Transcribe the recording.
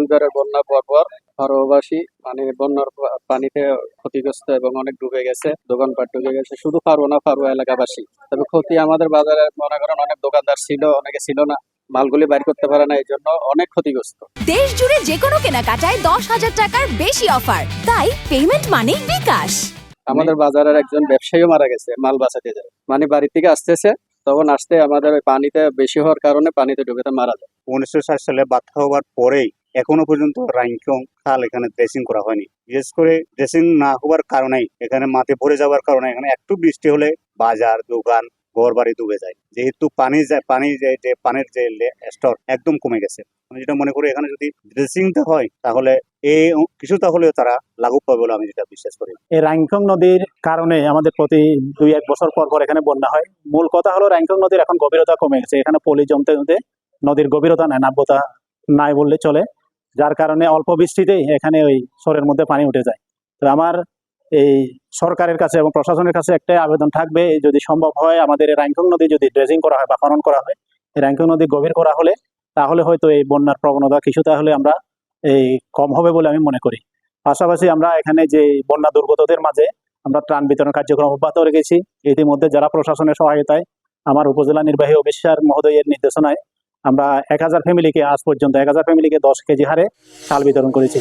দুইবারের বন্যা পরপর ফারোবাসী মানে বন্যার পানিতে ক্ষতিগ্রস্ত এবং অনেক ডুবে গেছে, দোকানপাট ডুবে গেছে। শুধু ফারুয়া না, ফারুয়া এলাকাবাসী। তবে ক্ষতি আমাদের বাজারে মনে করেন অনেক দোকানদার ছিল, অনেকে ছিল না, মালগুলি বাইর করতে পারে না, এই জন্য অনেক ক্ষতিগ্রস্ত। দেশ জুড়ে যে কোনো কেনাকাটায় 10,000 টাকার বেশি অফার, তাই পেমেন্ট মানেই বিকাশ। আমাদের বাজারের একজন ব্যবসায়ীও মারা গেছে মাল বাঁচাতে যায়, মানে বাড়ি থেকে আসতেছে, তখন আসতে আমাদের ওই পানিতে বেশি হওয়ার কারণে পানিতে ডুবেতে মারা যায়। 1960 সালে বাধ্য হওয়ার পরেই এখনো পর্যন্ত রাইনকং খাল এখানে ড্রেসিং করা হয়নি। বিশেষ করে ড্রেসিং না হওয়ার কারণেই, এখানে মাটি ভরে যাওয়ার কারণে এখানে একটু বৃষ্টি হলে বাজার, দোকান, ঘর বাড়ি ডুবে যায়। যেহেতু পানির যে স্তর একদম কমে গেছে, আমি যেটা মনে করি এখানে যদি ড্রেসিংটা হয় তাহলে এই কিছুটা হলেও তারা লাঘব পাবে বলে আমি যেটা বিশ্বাস করি। এই রাইনকং নদীর কারণে আমাদের প্রতি 2-1 বছর পর পর এখানে বন্যা হয়। মূল কথা হলো রাইনকং নদীর এখন গভীরতা কমে গেছে, এখানে পলি জমতে জমতে নদীর গভীরতা নাই, নাব্যতা নাই বললে চলে, যার কারণে অল্প বৃষ্টিতেই এখানে ওই সরের মধ্যে পানি উঠে যায়। তো আমার এই সরকারের কাছে এবং প্রশাসনের কাছে একটাই আবেদন থাকবে, যদি সম্ভব হয় আমাদের এই রাইনকং নদী যদি ড্রেজিং করা হয় বা খনন করা হয়, এই রাইনকং নদী গভীর করা হলে তাহলে হয়তো এই বন্যার প্রবণতা কিছুটা হলে আমরা এই কম হবে বলে আমি মনে করি। পাশাপাশি আমরা এখানে যে বন্যা দুর্গতদের মাঝে আমরা ত্রাণ বিতরণ কার্যক্রম অব্যাহত রেখেছি। ইতিমধ্যে যারা প্রশাসনের সহায়তায় আমার উপজেলা নির্বাহী অফিসার মহোদয়ের নির্দেশনায় আমরা 1000 ফ্যামিলিকে আজ পর্যন্ত 1000 ফ্যামিলিকে 10 কেজি হারে চাল বিতরণ করেছি।